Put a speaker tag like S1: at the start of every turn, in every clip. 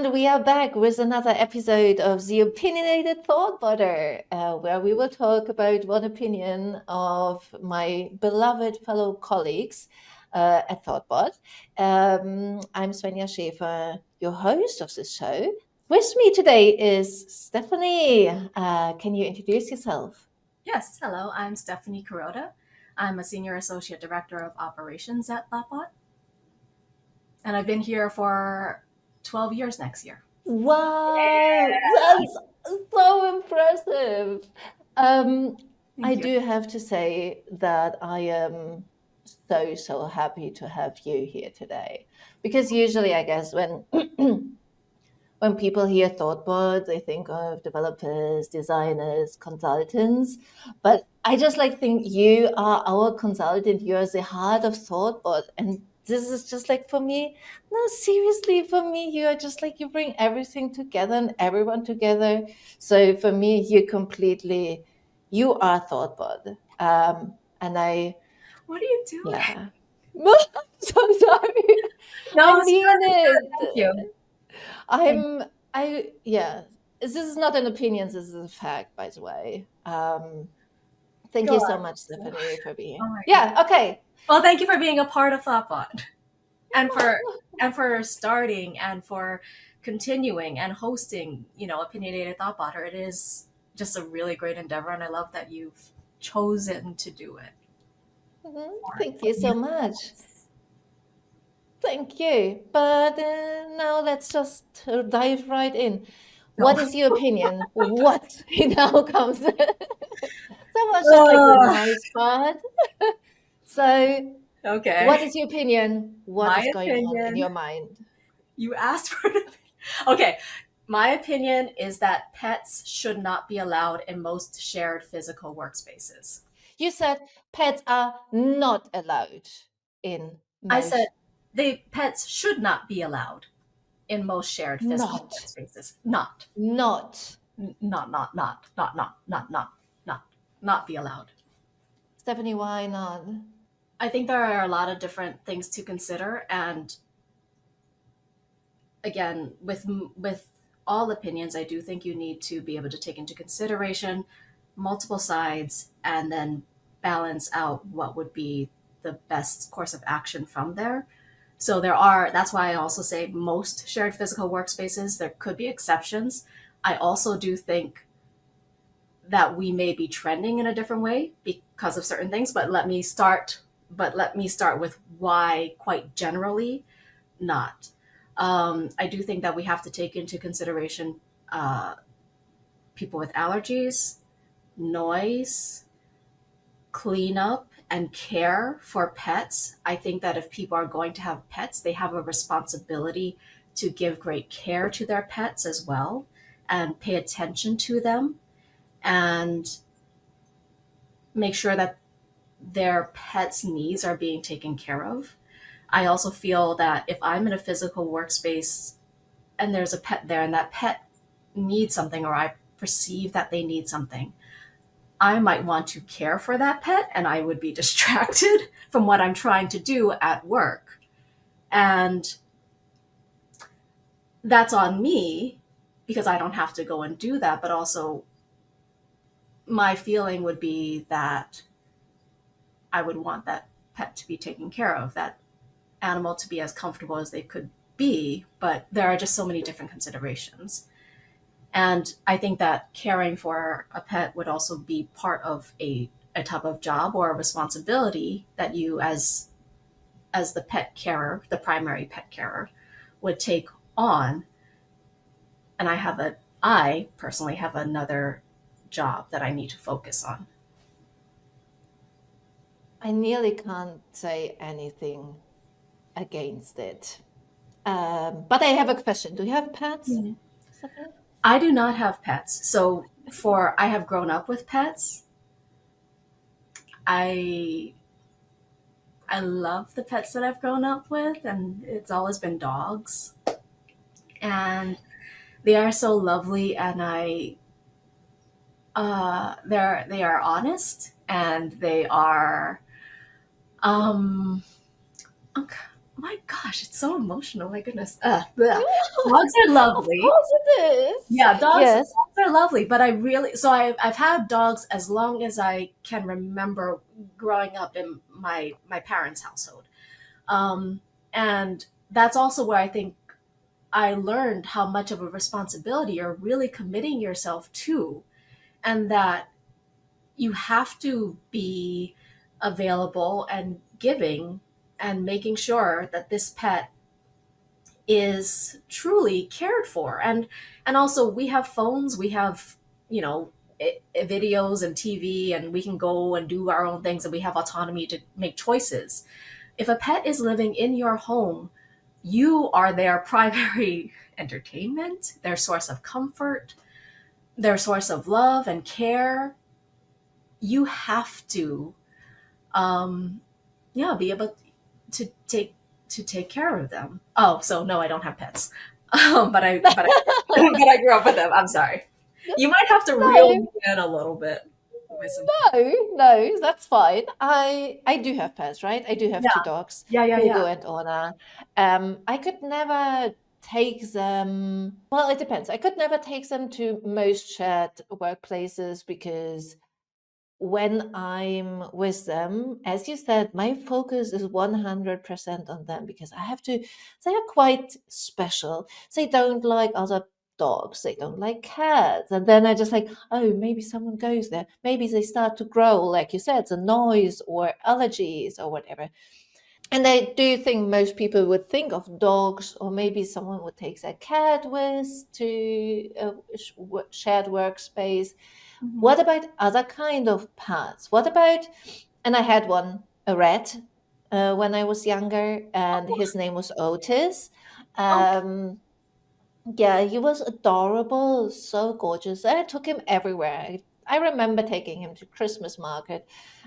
S1: And we are back with another episode of the Opinionated thoughtbotter, where we will talk about one opinion of my beloved fellow colleagues at Thoughtbot. I'm Svenja Schäfer, your host of this show. With me today is Stephanie. Can you introduce yourself?
S2: Yes, hello, I'm Stephanie Kuroda. I'm a Senior Associate Director of Operations at thoughtbot. And I've been here for 12 years next year.
S1: Wow, that's so impressive. I
S2: you.
S1: do have to say that I am so happy to have you here today, because usually I guess when when people hear thoughtbot, they think of developers, designers, consultants. But I just think you are our consultant. You are the heart of thoughtbot, and this is just for me. No, seriously, for me, you are just you bring everything together and everyone together. So for me, you are thoughtbot. And I,
S2: What are you doing?
S1: yeah. I'm so sorry.
S2: No,
S1: I mean it.
S2: Thank you.
S1: Yeah. This is not an opinion. This is a fact, by the way. Thank
S2: Go
S1: you so
S2: on.
S1: much, Stephanie, for being.
S2: Oh my
S1: Yeah. Okay.
S2: Well, thank you for being a part of thoughtbot, and for starting and for continuing and hosting. Opinionated thoughtbotter. It is just a really great endeavor, and I love that you've chosen to do it.
S1: Thank you so much. Thank you. But now let's just dive right in.
S2: No.
S1: What is your opinion? What now comes? That was just the nice part. So,
S2: Okay.
S1: what is your opinion? What
S2: My
S1: is going on in
S2: opinion-
S1: your mind?
S2: You asked for it. Okay. My opinion is that pets should not be allowed in most shared physical workspaces.
S1: You said pets are not allowed in
S2: I
S1: most.
S2: said pets should not be allowed in most shared physical workspaces. Not be allowed.
S1: Stephanie, why not?
S2: I think there are a lot of different things to consider, and again, with all opinions, I do think you need to be able to take into consideration multiple sides and then balance out what would be the best course of action from there. So that's why I also say most shared physical workspaces. There could be exceptions. I also do think that we may be trending in a different way because of certain things, but let me start with why quite generally not. I do think that we have to take into consideration people with allergies, noise, cleanup, and care for pets. I think that if people are going to have pets, they have a responsibility to give great care to their pets as well and pay attention to them and make sure that their pets' needs are being taken care of. I also feel that if I'm in a physical workspace and there's a pet there and that pet needs something, or I perceive that they need something, I might want to care for that pet and I would be distracted from what I'm trying to do at work. And that's on me because I don't have to go and do that. But also, my feeling would be that I would want that pet to be taken care of, that animal to be as comfortable as they could be. But there are just so many different considerations. And I think that caring for a pet would also be part of a type of job or a responsibility that you as the pet carer, the primary pet carer, would take on. And I personally have another job that I need to focus on.
S1: I nearly can't say anything against it. But I have a question. Do you have pets?
S2: Mm-hmm. I do not have pets. So I have grown up with pets. I love the pets that I've grown up with, and it's always been dogs. And they are so lovely, and they are honest, and they are oh my God, gosh, it's so emotional. My goodness. Bleh. Dogs are
S1: Of
S2: lovely.
S1: course it is.
S2: Yeah,
S1: Yes.
S2: dogs are lovely, but I really so I've had dogs as long as I can remember growing up in my parents' household. Um, and that's also where I think I learned how much of a responsibility you're really committing yourself to, and that you have to be available and giving and making sure that this pet is truly cared for. And also we have phones, we have, you know, videos and TV, and we can go and do our own things, and we have autonomy to make choices. If a pet is living in your home, you are their primary entertainment, their source of comfort, their source of love and care. You have to, um, yeah, be able to take care of them. Oh, so no, I don't have pets, but I grew up with them. I'm sorry. You might have to reel
S1: No,
S2: me in a little bit with some.
S1: no, that's fine. I do have pets, right? I do have two
S2: Yeah,
S1: dogs,
S2: yeah, yeah, yeah.
S1: Hugo and Ona. I could never take them. Well, it depends. I could never take them to most shared workplaces because when I'm with them, as you said, my focus is 100% on them because I have to, they are quite special. They don't like other dogs, they don't like cats. And then I just like, oh, maybe someone goes there. Maybe they start to grow, like you said, the noise or allergies or whatever. And I do think most people would think of dogs, or maybe someone would take their cat with to a shared workspace.
S2: Mhm.
S1: What about other kind of pets? What about, and I had one, a rat, when I was younger, and his name was Otis.
S2: Okay.
S1: Um, yeah, he was adorable, so gorgeous. I took him everywhere. I remember taking him to Christmas market.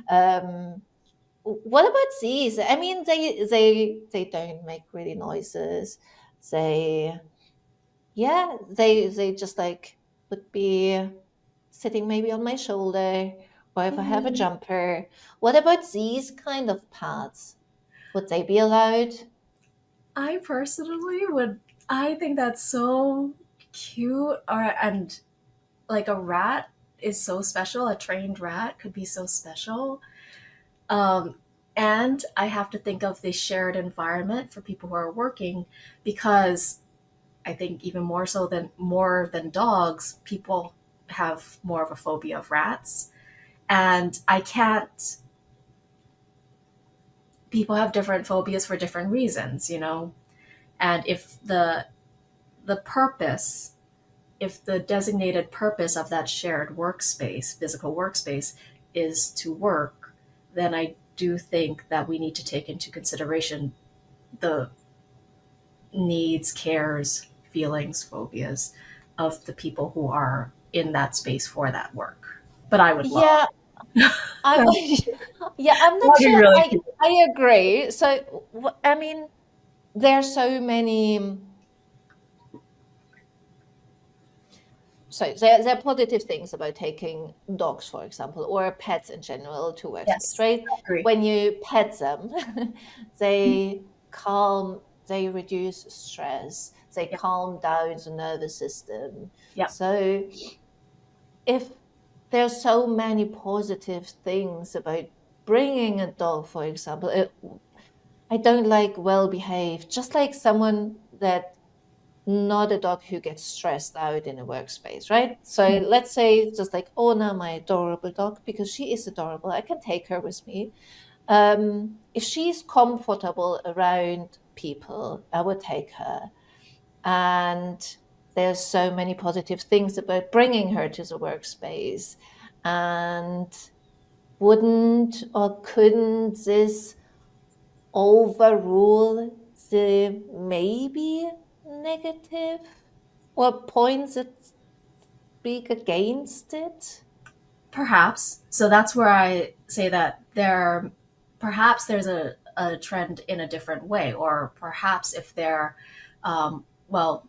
S1: Um, what about these? I mean, they don't make really noises. They they just like would be sitting maybe on my shoulder, or if I have a
S2: Mhm.
S1: jumper. What about these kind of pads? Would they be allowed?
S2: I personally would. I think that's so cute. Or and like a rat is so special. A trained rat could be so special. Um, and I have to think of the shared environment for people who are working, because I think even more than dogs, people have more of a phobia of rats. And I can't, people have different phobias for different reasons, you know? And if the purpose, if the designated purpose of that shared workspace, physical workspace, is to work, then I do think that we need to take into consideration the needs, cares, feelings, phobias of the people who are in that space for that work. But I would love.
S1: Yeah, I
S2: That
S1: yeah, I'm not
S2: would be
S1: sure.
S2: really cute.
S1: I agree. So I mean, there are so many. So there are positive things about taking dogs, for example, or pets in general to workspace,
S2: Yes,
S1: right?
S2: I agree.
S1: When you pet them, they calm, they reduce stress, they
S2: Yeah,
S1: calm down the nervous system.
S2: yeah.
S1: So if there's so many positive things about bringing a dog, for example, I don't like well behaved, just like someone that not a dog who gets stressed out in a workspace, right? So
S2: Mm.
S1: let's say just like Ona, my adorable dog, because she is adorable, I can take her with me. If she's comfortable around people, I would take her. And there's so many positive things about bringing her to the workspace. And wouldn't or couldn't this overrule the maybe negative or points that speak against it?
S2: Perhaps. So that's where I say that perhaps there's a trend in a different way, or perhaps if they're, well,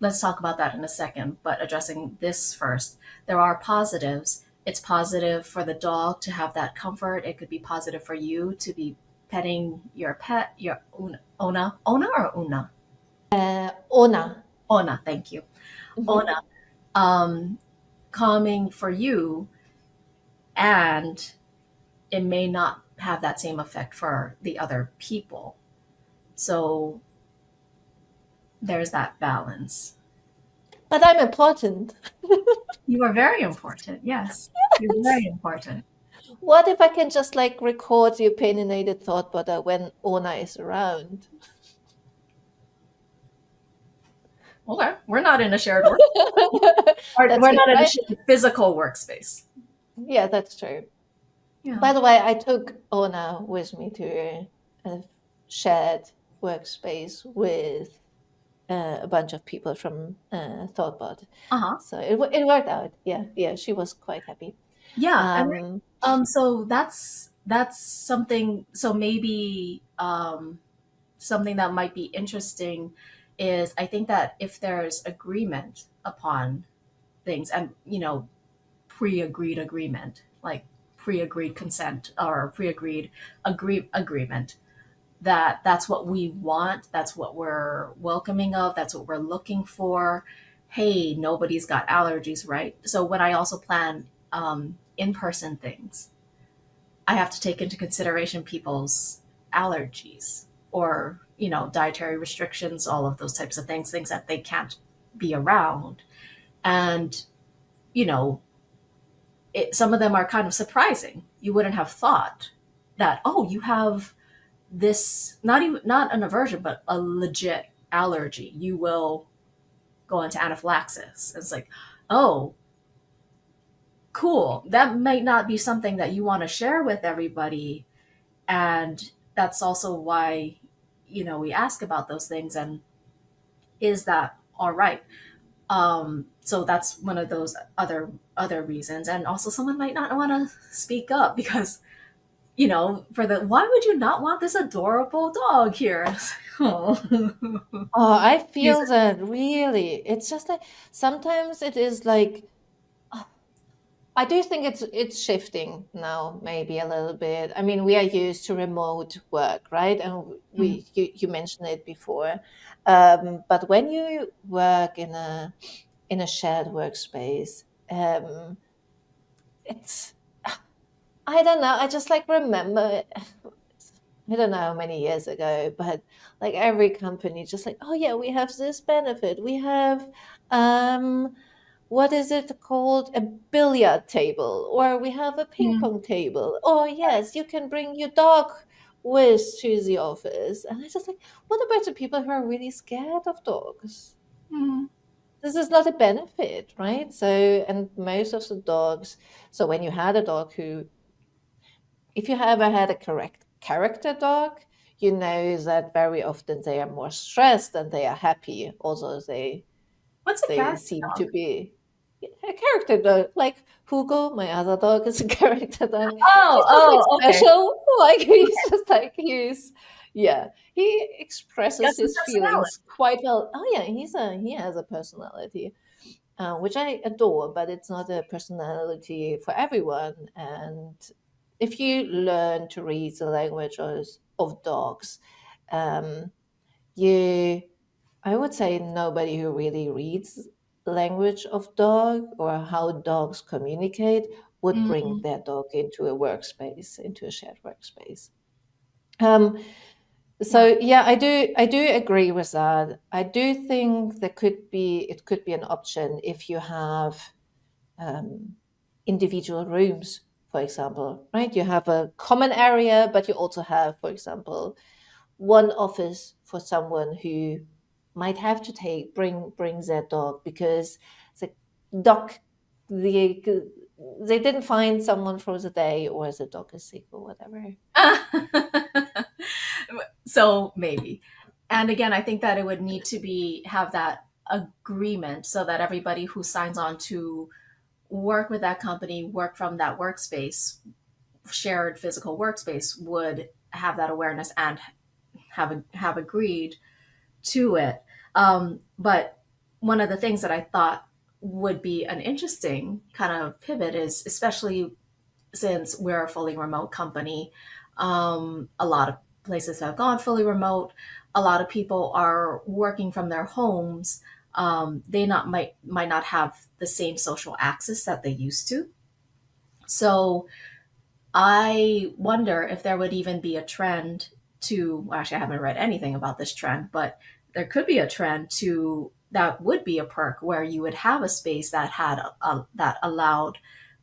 S2: let's talk about that in a second, but addressing this first, there are positives. It's positive for the dog to have that comfort. It could be positive for you to be petting your pet, your Ona or Una?
S1: Ona.
S2: Ona, thank you.
S1: Mhm.
S2: Ona, um, calming for you, and it may not have that same effect for the other people. So there's that balance.
S1: But I'm important.
S2: You are very important. Yes, you're very important.
S1: What if I can just like record the opinionated thought butter when Ona is around?
S2: Okay, we're not in a shared work.
S1: That's
S2: We're
S1: good,
S2: not in a
S1: right?
S2: shared physical workspace.
S1: Yeah, that's true.
S2: Yeah.
S1: By the way, I took Ona with me to a shared workspace with a bunch of people from thoughtbot.
S2: Uh huh.
S1: So it worked out. Yeah, yeah, she was quite happy.
S2: Yeah, and
S1: Um,
S2: so that's something. So maybe something that might be interesting is I think that if there's agreement upon things, and pre-agreed agreement, like pre-agreed consent or pre-agreed agreement, that that's what we want, that's what we're welcoming of, that's what we're looking for. Hey, nobody's got allergies, right? So when I also plan in-person things, I have to take into consideration people's allergies or dietary restrictions, all of those types of things that they can't be around. And you know some of them are kind of surprising. You wouldn't have thought that, oh, you have this, not an aversion but a legit allergy. You will go into anaphylaxis. It's like, oh, cool, that might not be something that you want to share with everybody. And that's also why we ask about those things, and is that all right? So that's one of those other reasons. And also someone might not want to speak up because for the, why would you not want this adorable dog here? Oh.
S1: oh, I
S2: Use
S1: feel that really. It's just like sometimes it is like I do think it's shifting now, maybe a little bit. I mean, we are used to remote work, right? And
S2: it.
S1: you mentioned it before, but when you work in a shared workspace, it's I don't know. I just like remember. I don't know how many years ago, but like every company just like, oh yeah, we have this benefit. We have um what is it called? A billiard table, or we have a ping
S2: Mm,
S1: pong table. Or yes, you can bring your dog with to the office. And I just like, what about the people who are really scared of dogs?
S2: mm,
S1: This is not a benefit, right? So, and most of the dogs, so when you had a dog who if you ever had a correct character dog, you know that very often they are more stressed than they are happy. Although
S2: what's a
S1: they
S2: character
S1: seem to
S2: dog?
S1: be a character dog. Like Hugo, my other dog, is a character dog.
S2: Oh,
S1: He's just like
S2: oh, okay.
S1: special. Like he's just like yeah. He expresses
S2: That's a
S1: his
S2: personality.
S1: feelings quite well. Oh yeah, he has a personality, which I adore, but it's not a personality for everyone. And if you learn to read the language of dogs, um, you, I would say nobody who really reads language of dog or how dogs communicate would bring
S2: Mm,
S1: their dog into a workspace, into a shared workspace. Um,
S2: yeah.
S1: so yeah, I do agree with that. I do think it could be an option if you have um, individual rooms, for example, right? You have a common area, but you also have, for example, one office for someone who might have to bring their dog because the dog the they didn't find someone for the day or the dog is sick or whatever.
S2: So maybe. And again, I think that it would need to be have that agreement so that everybody who signs on to work with that company, work from that workspace, shared physical workspace, would have that awareness and have agreed to it. But one of the things that I thought would be an interesting kind of pivot is, especially since we're a fully remote company, A lot of places have gone fully remote. A lot of people are working from their homes. They not might not have the same social access that they used to. So I wonder if there would even be a trend to, well, actually, I haven't read anything about this trend, but there could be a trend to that would be a perk where you would have a space that had that allowed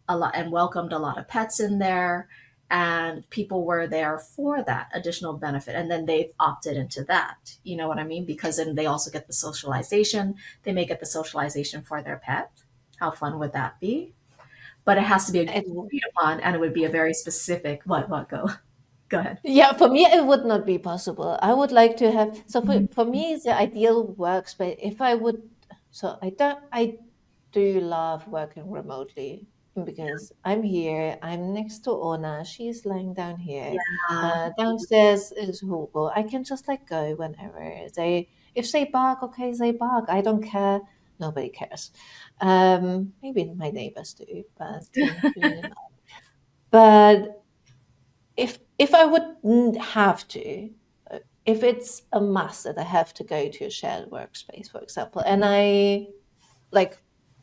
S2: a lot and welcomed a lot of pets in there, and people were there for that additional benefit, and then they've opted into that. You know what I mean? Because then they also get the socialization. They may get the socialization for their pet. How fun would that be? But it has to be
S1: It,
S2: agreed upon, and it would be a very specific what go ahead.
S1: yeah, for me, it would not be possible. I would like to have, so
S2: Mhm.
S1: for me, the ideal workspace, if I would, so I do love working remotely because I'm here, I'm next to Ona, she's lying down here.
S2: Yeah.
S1: Downstairs is Hugo. I can just like go whenever if they bark, okay, they bark. I don't care. Nobody cares. Maybe my neighbors do, but usually not. But if I would have to, if it's a must that I have to go to a shared workspace, for example, and I like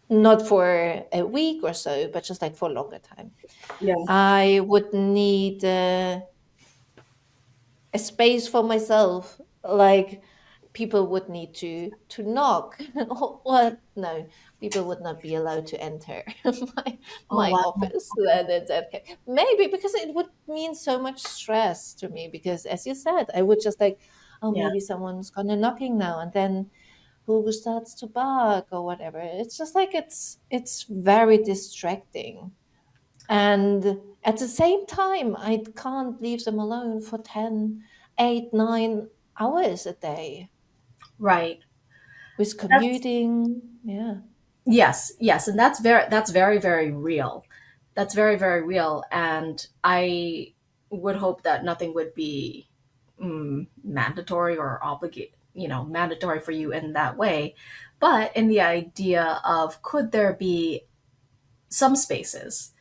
S1: not for a week or so, but just like for a longer time,
S2: Yeah.
S1: I would need a space for myself. Like people would need to knock, or no, people would not be allowed to enter
S2: Oh
S1: my
S2: wow.
S1: office. Then in that case, maybe because it would mean so much stress to me. Because as you said, I would just like, oh,
S2: Yeah.
S1: maybe someone's gonna knocking now, and then who starts to bark or whatever. It's just like it's very distracting. And at the same time, I can't leave them alone for 10, 8, 9 hours a day
S2: Right.
S1: with
S2: That's
S1: commuting. Yeah.
S2: yes, yes, and that's very very real. That's very very real, and I would hope that nothing would be mandatory or obligate, mandatory for you in that way. But in the idea of could there be some spaces,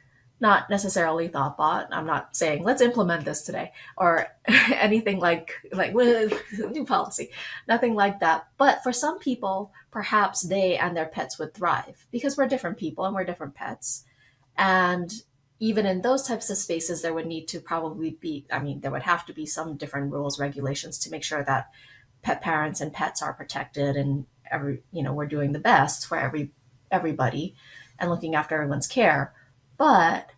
S2: not necessarily thoughtbot. I'm not saying let's implement this today or anything like with new policy, nothing like that. But for some people, perhaps they and their pets would thrive because we're different people and we're different pets. And even in those types of spaces, there would need to probably be, I mean, there would have to be some different rules, regulations to make sure that pet parents and pets are protected and we're doing the best for everybody and looking after everyone's care. But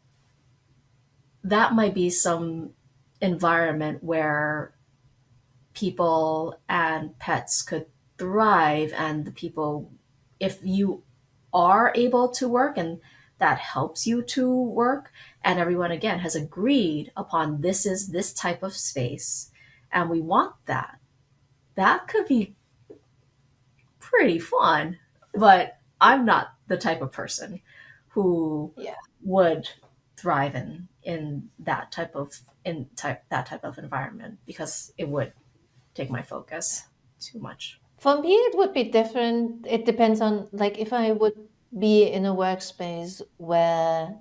S2: that might be some environment where people and pets could thrive, and the people, if you are able to work and that helps you to work, and everyone again has agreed upon this is this type of space and we want that, that could be pretty fun. But I'm not the type of person who
S1: Yeah.
S2: would thrive in that type of environment because it would take my focus too much.
S1: For me, it would be different. It depends on, like, if I would be in a workspace where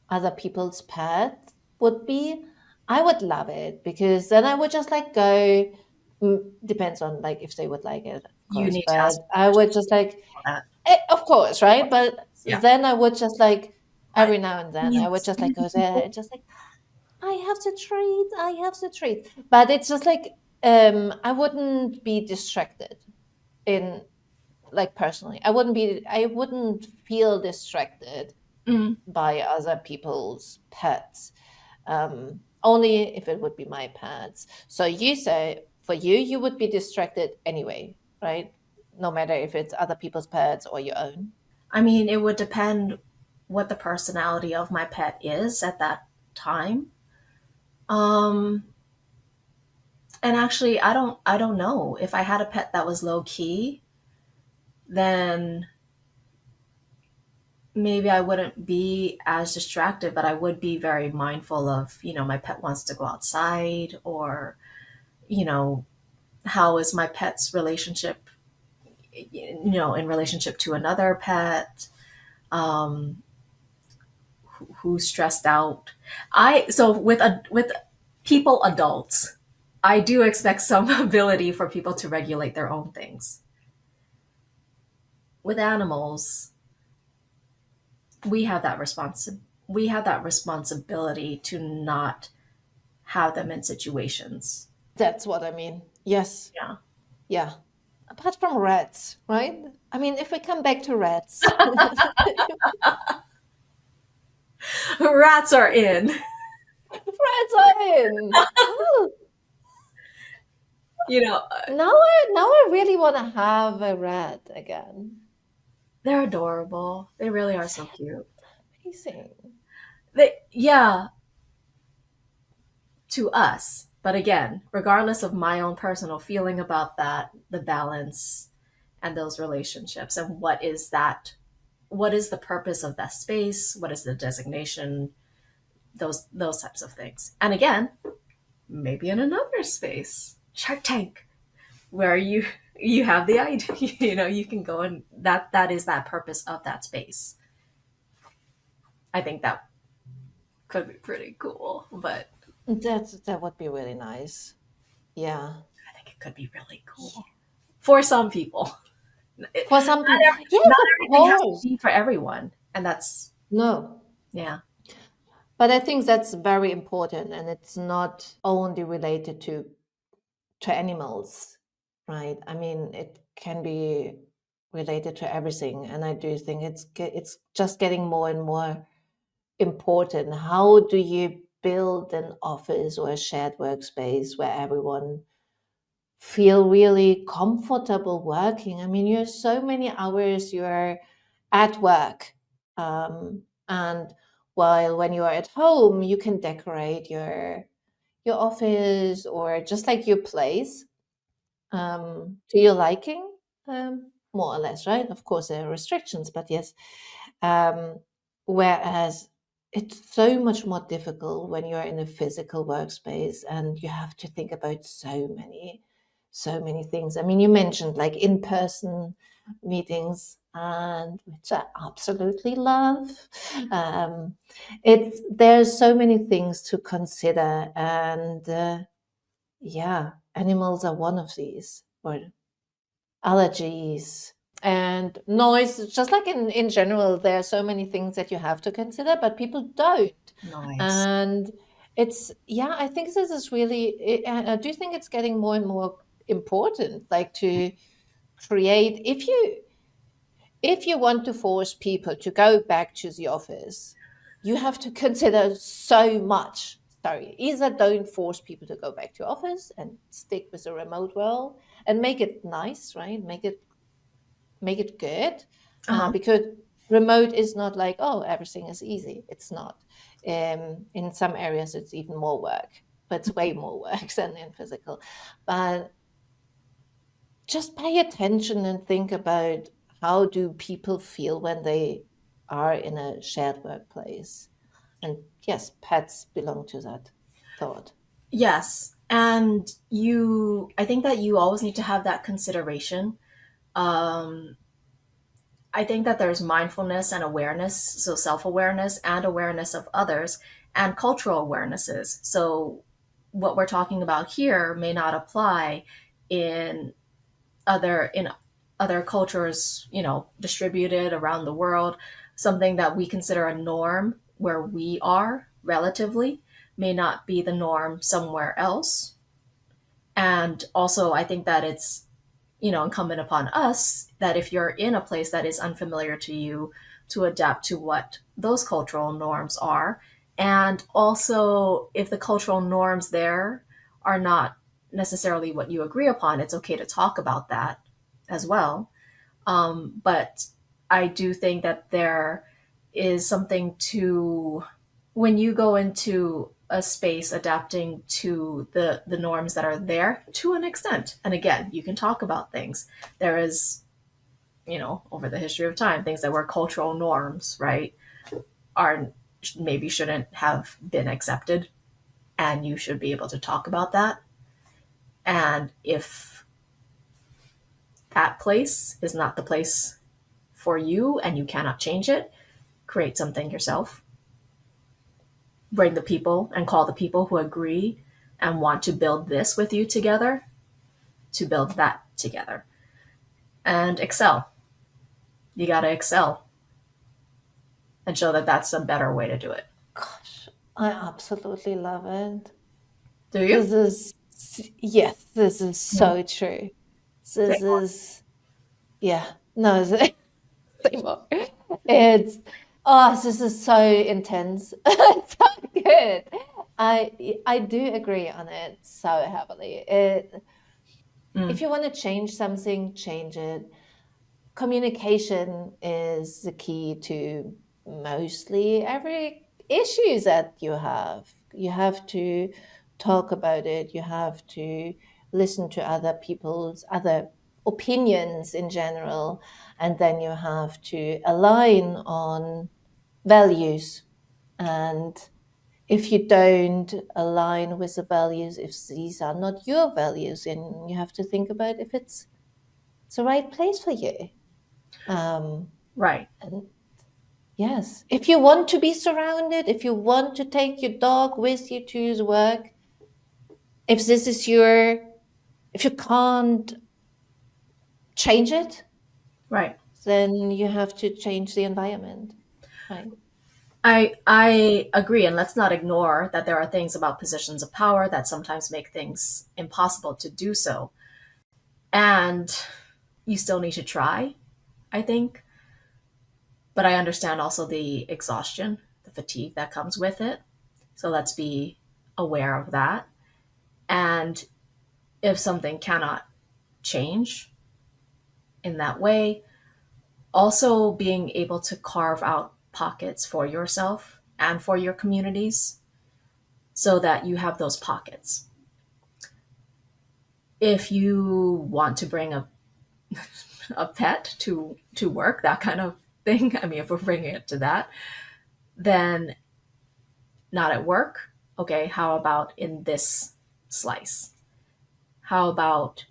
S1: other people's pets would be, I would love it because then I would just like go. Depends on like if they would like it, of
S2: You
S1: course.
S2: need to
S1: But
S2: ask
S1: I would just like,
S2: for that.
S1: of course, right? But
S2: Yeah.
S1: then I would just like
S2: I
S1: every now and then I would
S2: Yes.
S1: just like go there and just like I have the treat, I have the treat. But it's just like I wouldn't be distracted in like personally. I wouldn't feel distracted
S2: Mm.
S1: by other people's pets. Only if it would be my pets. So you say for you, you would be distracted anyway, right? No matter if it's other people's pets or your own.
S2: I mean, it would depend what the personality of my pet is at that time. Um, and actually, I don't know. If I had a pet that was low key, then maybe I wouldn't be as distracted, but I would be very mindful of, my pet wants to go outside, or, you know, how is my pet's relationship, in relationship to another pet, who's stressed out. I so with people, adults, I do expect some ability for people to regulate their own things. With animals, we have that responsibility to not have them in situations.
S1: That's what I mean. Yes.
S2: Yeah.
S1: Yeah. Apart from rats, right? I mean, if we come back to rats,
S2: Rats are in.
S1: rats are in. Oh,
S2: You know,
S1: now I really want to have a rat again.
S2: they're adorable. They really are so cute.
S1: Amazing.
S2: Yeah, to us. But again, regardless of my own personal feeling about that, the balance and those relationships and what is the purpose of that space, what is the designation, those types of things. And again, maybe in another space, Shark Tank, where you have the idea, you can go, and that is that purpose of that space. I think that could be pretty cool, but
S1: That would be really nice. Yeah.
S2: I think it could be really cool for some people.
S1: For some people, yes,
S2: Not
S1: of
S2: everything has to
S1: course.
S2: be for everyone, and that's
S1: No,
S2: yeah.
S1: but I think that's very important, and it's not only related to animals, right? I mean, it can be related to everything, and I do think it's just getting more and more important. How do you build an office or a shared workspace where everyone feel really comfortable working? I mean, you're so many hours you're at work, and while when you are at home, you can decorate your office or just like your place to your liking, more or less, right? Of course, there are restrictions, but yes. Um, whereas it's so much more difficult when you're in a physical workspace and you have to think about so many things. I mean, you mentioned like in-person meetings, and which I absolutely love. There's so many things to consider, and yeah, animals are one of these, or allergies and noise. Just like in general, there are so many things that you have to consider, but people don't.
S2: Nice.
S1: And yeah, I think this is really, I do think it's getting more and more important, like to create, if you want to force people to go back to the office, you have to consider so much. Sorry, either don't force people to go back to office and stick with the remote world and make it nice, right? Make it good,
S2: Uh-huh.
S1: because remote is not like, oh, everything is easy. It's not. In some areas, it's even more work, but it's way more work than in physical. But just pay attention and think about, how do people feel when they are in a shared workplace? And yes, pets belong to that thought.
S2: Yes. And I think that you always need to have that consideration. Um, I think that there's mindfulness and awareness, so self awareness and awareness of others, and cultural awarenesses. So, what we're talking about here may not apply in in other cultures, distributed around the world. Something that we consider a norm where we are relatively may not be the norm somewhere else. And also, I think that it's, incumbent upon us that if you're in a place that is unfamiliar to you, to adapt to what those cultural norms are. And also, if the cultural norms there are not necessarily what you agree upon, it's okay to talk about that as well. But I do think that there is something to, when you go into a space adapting to the norms that are there to an extent. And again, you can talk about things. There is, over the history of time, things that were cultural norms, right, are maybe shouldn't have been accepted, and you should be able to talk about that. And if that place is not the place for you and you cannot change it, create something yourself. Bring the people and call the people who agree and want to build this with you together, to build that together. And excel. You got to excel and show that that's a better way to do it.
S1: Gosh, I absolutely love it.
S2: Do you?
S1: This is, yes, this is
S2: Mm.
S1: so true.
S2: Say
S1: This
S2: more.
S1: is, yeah, no, say more. It's, oh, this is so intense. It's so good. I do agree on it so heavily. If
S2: Mm.
S1: you want to change something, change it. Communication is the key to mostly every issues that you have. You have to talk about it. You have to listen to other people's other opinions in general, and then you have to align on values. And if you don't align with the values, if these are not your values, then you have to think about if it's the right place for you. Um,
S2: Right.
S1: and yes, if you want to be surrounded, if you want to take your dog with you to his work, if this is your, if you can't change it,
S2: Right.
S1: then you have to change the environment. Right.
S2: I agree, and let's not ignore that there are things about positions of power that sometimes make things impossible to do so. And you still need to try, I think. But I understand also the exhaustion, the fatigue that comes with it. So let's be aware of that. And if something cannot change in that way, also being able to carve out pockets for yourself and for your communities so that you have those pockets. If you want to bring a pet to work, that kind of thing, I mean, if we're bringing it to that, then not at work. Okay, how about in this slice? How about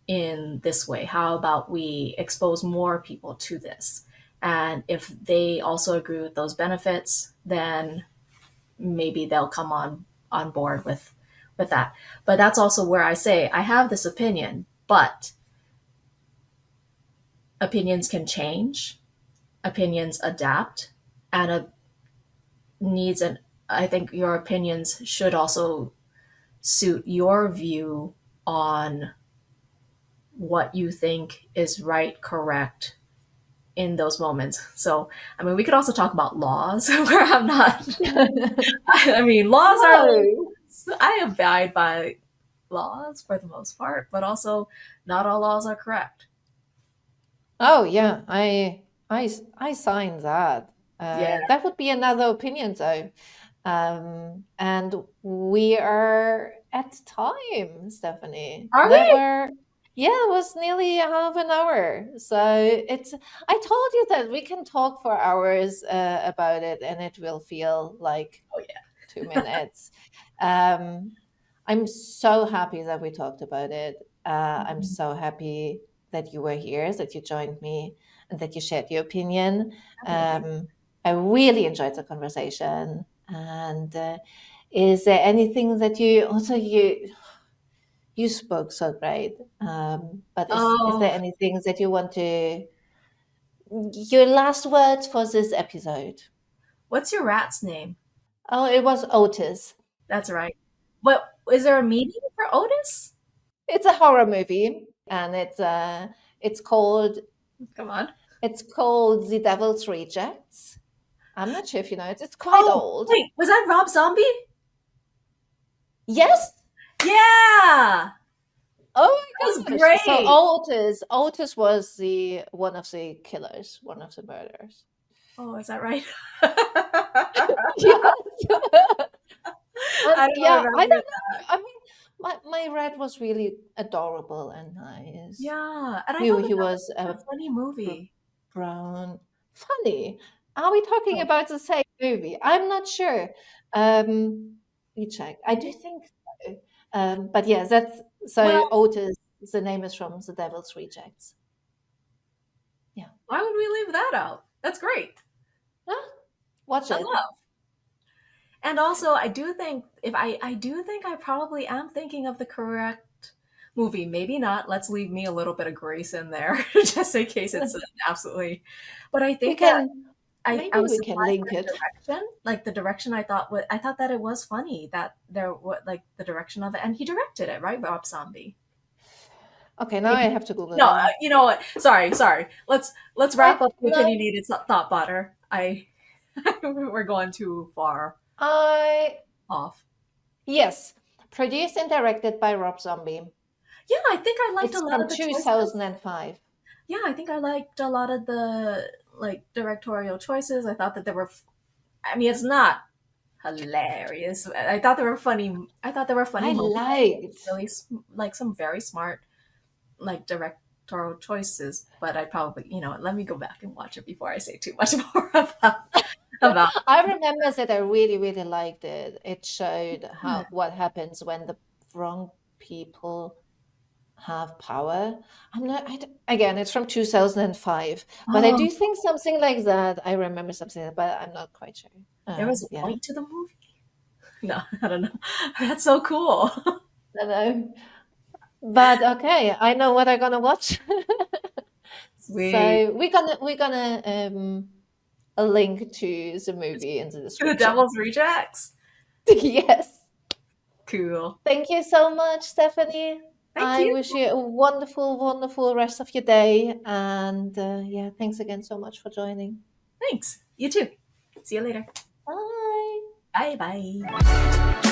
S2: in this way? How about we expose more people to this? And if they also agree with those benefits, then maybe they'll come on board with that. But that's also where I say I have this opinion, but opinions can change, opinions adapt, and a needs and I think your opinions should also suit your view on what you think is right, correct in those moments. So, I mean, we could also talk about laws where I'm not, I mean, laws are,
S1: No.
S2: I abide by laws for the most part, but also not all laws are correct.
S1: Oh yeah, I sign that.
S2: Yeah.
S1: That would be another opinion though. And we are at time, Stephanie.
S2: Are
S1: That
S2: we?
S1: were, yeah, it was nearly a half an hour. So it's, I told you that we can talk for hours about it and it will feel like
S2: Oh, yeah.
S1: 2 minutes. Um, I'm so happy that we talked about it. I'm so happy that you were here, that you joined me, and that you shared your opinion.
S2: Definitely.
S1: I really enjoyed the conversation. And is there anything that you also you spoke so great? But is
S2: Oh,
S1: there anything that you want to your last words for this episode?
S2: what's your rat's name?
S1: Oh, it was Otis.
S2: That's right. What is there a meaning for Otis?
S1: It's a horror movie, and it's called
S2: Come on.
S1: The Devil's Rejects. I'm not sure if you know it. It's quite
S2: Oh,
S1: old.
S2: wait, was that Rob Zombie?
S1: Yes.
S2: Yeah,
S1: Oh
S2: that was
S1: my gosh. So
S2: great.
S1: Otis was the one of the killers, one of the murderers.
S2: Oh, is that right?
S1: Yes. And
S2: I don't
S1: yeah, I
S2: remember
S1: don't
S2: that.
S1: know. I mean, my red was really adorable and nice.
S2: Yeah, and I
S1: He
S2: thought that
S1: he
S2: that
S1: was
S2: was such a funny movie.
S1: brown. Funny. Are we talking
S2: Oh,
S1: about the same movie? I'm not sure. Um, let me check. I do think so. But yeah, that's so
S2: well,
S1: Otis. The name is from The Devil's Rejects. Yeah.
S2: why would we leave that out? That's great.
S1: Huh? Watch
S2: I
S1: it.
S2: love. And also, I do think if I do think I probably am thinking of the correct movie. Maybe not. Let's leave me a little bit of grace in there, just in case it's absolutely. But I
S1: We
S2: think that
S1: can
S2: I
S1: maybe
S2: was
S1: we can
S2: surprised
S1: link
S2: by the
S1: it.
S2: direction. Like the direction I thought that it was funny that there what like the direction of it, and he directed it, right, Rob Zombie.
S1: Okay, now I
S2: Maybe
S1: have to Google
S2: no.
S1: them.
S2: You know what? Sorry. Let's wrap
S1: Okay,
S2: up the
S1: no,
S2: opinionated thoughtbotter. I we're going too far
S1: I
S2: off.
S1: yes, produced and directed by Rob Zombie.
S2: Yeah, I think I liked a
S1: It's
S2: lot
S1: from
S2: of the choices.
S1: 2005.
S2: Yeah, I think I liked a lot of the like directorial choices. I thought that they were. I mean, it's not hilarious. I thought they were funny. I thought there were funny
S1: I
S2: moments.
S1: liked.
S2: Really, like some very smart like directorial choices. But I probably, let me go back and watch it before I say too much more about.
S1: I remember that I really, really liked it. It showed
S2: Yeah.
S1: how what happens when the wrong people have power. I'm not. Again, it's from 2005, but I
S2: Oh,
S1: do think something like that. I remember something, but I'm not quite sure.
S2: there was a
S1: Yeah,
S2: point to the movie. No, I don't know. That's so cool.
S1: I know. But okay, I know what I'm gonna watch.
S2: Sweet.
S1: So we're gonna a link to the movie in the
S2: The
S1: description.
S2: Devil's Rejects.
S1: Yes.
S2: Cool.
S1: Thank you so much, Stephanie.
S2: Thank
S1: I
S2: you.
S1: wish you a wonderful, wonderful rest of your day. And yeah, thanks again so much for joining.
S2: Thanks. You too. See you later.
S1: Bye.
S2: Bye bye.